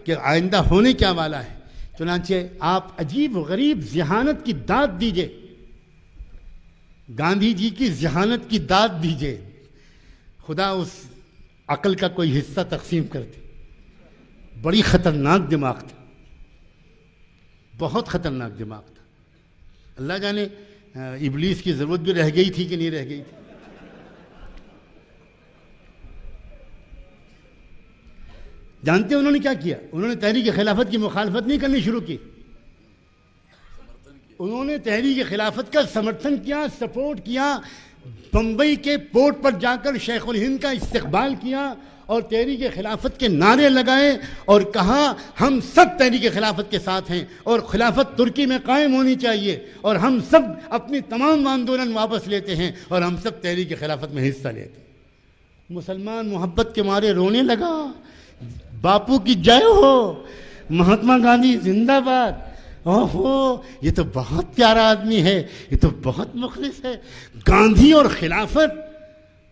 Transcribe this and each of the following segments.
کہ آئندہ ہونے کیا والا ہے. چنانچہ آپ عجیب و غریب ذہانت کی داد دیجئے، گاندھی جی کی ذہانت کی داد دیجئے، خدا اس عقل کا کوئی حصہ تقسیم کر دے. بڑی خطرناک دماغ تھا، بہت خطرناک دماغ تھا. اللہ جانے ابلیس کی ضرورت بھی رہ گئی تھی کہ نہیں رہ گئی تھی. جانتے ہیں انہوں نے کیا کیا؟ انہوں نے تحریک خلافت کی مخالفت نہیں کرنی شروع کی، انہوں نے تحریک خلافت کا سمرتھن کیا، سپورٹ کیا. بمبئی کے پورٹ پر جا کر شیخ الہند کا استقبال کیا اور تحریک خلافت کے نعرے لگائے اور کہا ہم سب تحریک خلافت کے ساتھ ہیں اور خلافت ترکی میں قائم ہونی چاہیے اور ہم سب اپنی تمام آندولن واپس لیتے ہیں اور ہم سب تحریک خلافت میں حصہ لیتے ہیں. مسلمان محبت کے مارے رونے لگا، باپو کی جے ہو، مہاتما گاندھی زندہ باد، اوہو یہ تو بہت پیارا آدمی ہے، یہ تو بہت مخلص ہے. گاندھی اور خلافت،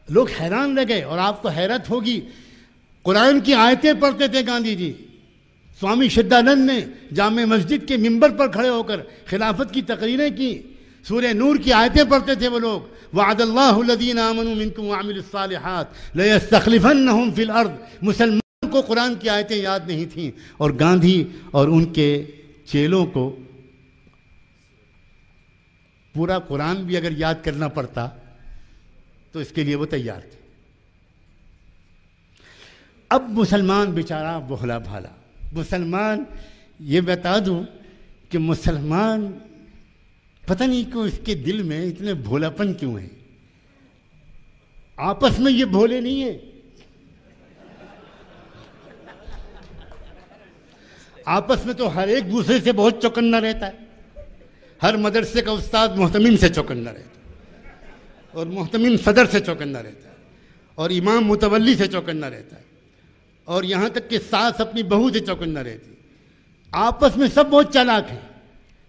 لوگ حیران رہ گئے. اور آپ کو حیرت ہوگی، قرآن کی آیتیں پڑھتے تھے گاندھی جی. سوامی شدانند نے جامع مسجد کے ممبر پر کھڑے ہو کر خلافت کی تقریریں کی. سورہ نور کی آیتیں پڑھتے تھے وہ لوگ. وعد اللہ الذین آمنوا منکم وعملوا الصالحات لیستخلفنہم فی الارض. مسلمان کو قرآن کی آیتیں یاد نہیں تھیں اور گاندھی اور ان کے چیلوں کو پورا قرآن بھی اگر یاد کرنا پڑتا تو اس کے لیے وہ تیار تھے. اب مسلمان بیچارہ بھولا بھالا. مسلمان، یہ بتا دوں کہ مسلمان پتہ نہیں کیوں اس کے دل میں اتنے بھولاپن کیوں ہے. آپس میں یہ بھولے نہیں ہیں، آپس میں تو ہر ایک دوسرے سے بہت چوکنا رہتا ہے. ہر مدرسے کا استاد محتمم سے چوکنا رہتا ہے اور محتمم صدر سے چوکنا رہتا ہے اور امام متولی سے چوکنا رہتا ہے اور یہاں تک کہ ساس اپنی بہو سے چوکنا رہتی. آپس میں سب بہت چالاک ہیں،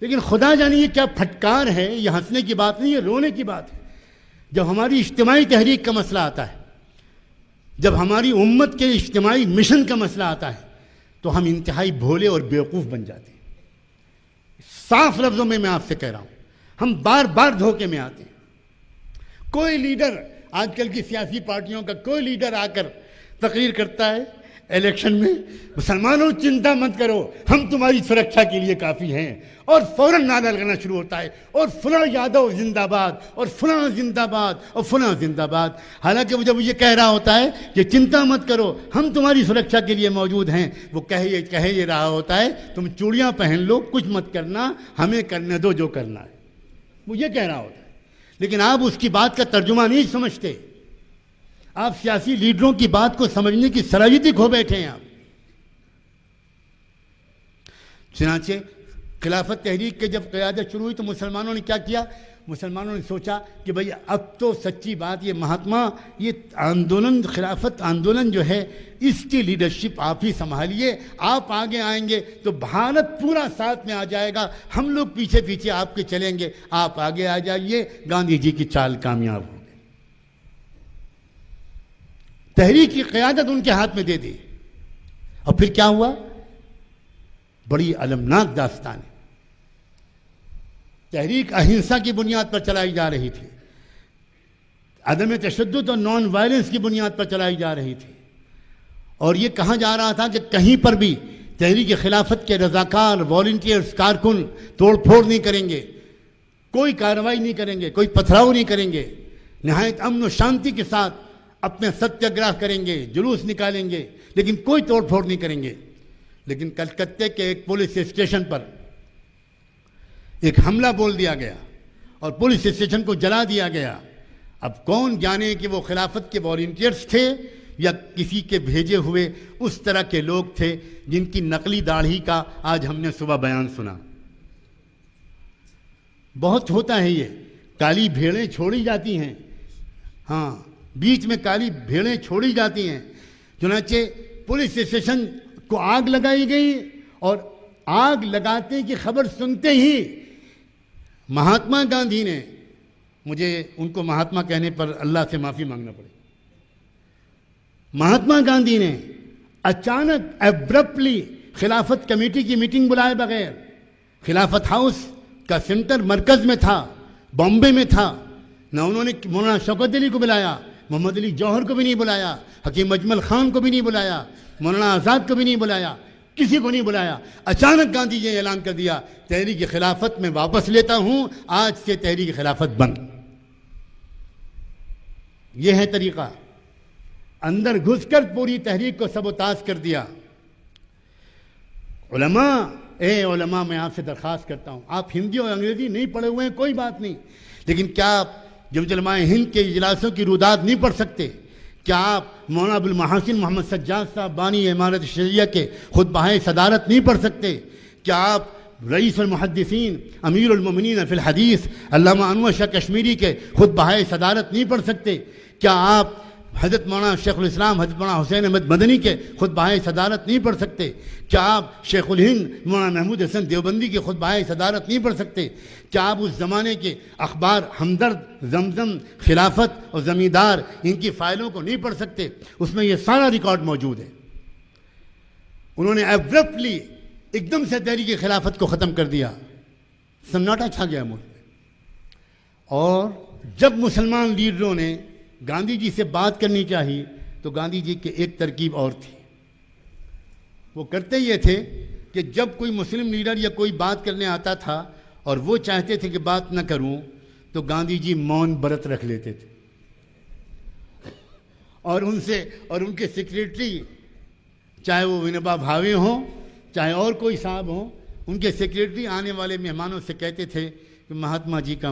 لیکن خدا جانے یہ کیا پھٹکار ہے. یہ ہنسنے کی بات نہیں، یہ رونے کی بات ہے. جب ہماری اجتماعی تحریک کا مسئلہ آتا ہے، جب ہماری امت کے اجتماعی مشن کا مسئلہ آتا ہے تو ہم انتہائی بھولے اور بیوقوف بن جاتے ہیں. صاف لفظوں میں آپ سے کہہ رہا ہوں، ہم بار بار دھوکے میں آتے ہیں. کوئی لیڈر، آج کل کی سیاسی پارٹیوں کا کوئی لیڈر آ کر تقریر کرتا ہے الیکشن میں، مسلمانوں چنتا مت کرو، ہم تمہاری سرکشا کے لیے کافی ہیں، اور فوراً نعرہ لگانا شروع ہوتا ہے اور فلاں یادو زندہ باد اور فلاں زندہ باد اور فلاں زندہ باد. حالانکہ وہ جب یہ کہہ رہا ہوتا ہے کہ چنتا مت کرو، ہم تمہاری سرکشا کے لیے موجود ہیں، وہ کہہ یہ رہا ہوتا ہے تم چوڑیاں پہن لو، کچھ مت کرنا، ہمیں کرنے دو جو کرنا ہے. وہ یہ کہہ رہا ہوتا ہے، لیکن آپ اس کی بات کا ترجمہ نہیں سمجھتے. آپ سیاسی لیڈروں کی بات کو سمجھنے کی صلاحیت ہی کھو بیٹھے ہیں آپ. چنانچہ خلافت تحریک کے جب قیادت شروع ہوئی تو مسلمانوں نے کیا کیا؟ مسلمانوں نے سوچا کہ بھئی اب تو سچی بات، یہ مہاتما، یہ آندولن، خلافت آندولن جو ہے، اس کی لیڈرشپ آپ ہی سنبھالیے. آپ آگے آئیں گے تو بھارت پورا ساتھ میں آ جائے گا، ہم لوگ پیچھے پیچھے آپ کے چلیں گے، آپ آگے آ جائیے. گاندھی جی کی چال کامیاب ہو گئی، تحریک کی قیادت ان کے ہاتھ میں دے دی. اور پھر کیا ہوا؟ بڑی المناک داستان ہے. تحریک اہنسا کی بنیاد پر چلائی جا رہی تھی، عدم تشدد اور نان وائلنس کی بنیاد پر چلائی جا رہی تھی. اور یہ کہا جا رہا تھا کہ کہیں پر بھی تحریک خلافت کے رضاکار، والنٹیئرز، کارکن توڑ پھوڑ نہیں کریں گے، کوئی کارروائی نہیں کریں گے، کوئی پتھراؤ نہیں کریں گے، نہایت امن و شانتی کے ساتھ اپنے ستیہ گرہ کریں گے، جلوس نکالیں گے، لیکن کوئی توڑ پھوڑ نہیں کریں گے. لیکن کلکتے کے ایک پولیس اسٹیشن پر ایک حملہ بول دیا گیا اور پولیس اسٹیشن کو جلا دیا گیا. اب کون جانے کہ وہ خلافت کے والنٹیئرز تھے یا کسی کے بھیجے ہوئے اس طرح کے لوگ تھے جن کی نقلی داڑھی کا آج ہم نے صبح بیان سنا. بہت ہوتا ہے یہ، کالی بھیڑیں چھوڑی جاتی ہیں، ہاں بیچ میں کالی بھیڑیں چھوڑی جاتی ہیں. چنانچہ پولیس اسٹیشن کو آگ لگائی گئی اور آگ لگاتے کی خبر سنتے ہی مہاتما گاندھی نے، مجھے ان کو مہاتما کہنے پر اللہ سے معافی مانگنا پڑے، مہاتما گاندھی نے اچانک ایبرپٹلی خلافت کمیٹی کی میٹنگ بلائے بغیر، خلافت ہاؤس کا سینٹر مرکز میں تھا، بامبے میں تھا، نہ انہوں نے مولانا شوکت علی کو بلایا، محمد علی جوہر کو بھی نہیں بلایا، حکیم اجمل خان کو بھی نہیں بلایا، مولانا آزاد کو بھی نہیں بلایا، کسی کو نہیں بلایا۔ اچانک گاندھی جی نے اعلان کر دیا تحریک خلافت میں واپس لیتا ہوں، آج سے تحریک خلافت بند۔ یہ ہے طریقہ، اندر گھس کر پوری تحریک کو سبوتاژ کر دیا۔ علماء، اے علماء، میں آپ سے درخواست کرتا ہوں، آپ ہندی اور انگریزی نہیں پڑھے ہوئے ہیں کوئی بات نہیں، لیکن کیا آپ جمعیت علماء ہند کے اجلاسوں کی روداد نہیں پڑھ سکتے؟ کیا آپ مولانا ابوالمحاسن محمد سجاد صاحب بانی امارت شریعہ کے خطبہ صدارت نہیں پڑھ سکتے؟ کیا آپ رئیس المحدثین امیر المومنین فی الحدیث علامہ انور شاہ کشمیری کے خطبہ صدارت نہیں پڑھ سکتے؟ کیا آپ حضرت مولانا شیخ الاسلام حضرت مولانا حسین احمد مدنی کے خطبہ صدارت نہیں پڑھ سکتے؟ کیا آپ شیخ الہند مولانا محمود حسن دیوبندی کے خطبہ صدارت نہیں پڑھ سکتے؟ کیا آپ اس زمانے کے اخبار ہمدرد، زمزم، خلافت اور زمیندار ان کی فائلوں کو نہیں پڑھ سکتے؟ اس میں یہ سارا ریکارڈ موجود ہے۔ انہوں نے ایبرپٹلی ایک دم سے تحریک خلافت کو ختم کر دیا، سناٹا چھا گیا ملک میں۔ اور جب مسلمان لیڈروں نے گاندھی جی سے بات کرنی چاہی تو گاندھی جی کی ایک ترکیب اور تھی، وہ کرتے یہ تھے کہ جب کوئی مسلم لیڈر یا کوئی بات کرنے آتا تھا اور وہ چاہتے تھے کہ بات نہ کروں تو گاندھی جی مون برت رکھ لیتے تھے، اور ان کے سیکریٹری، چاہے وہ ونوبا بھاوے ہوں چاہے اور کوئی صاحب ہوں، ان کے سیکریٹری آنے والے مہمانوں سے کہتے تھے کہ مہاتما جی کا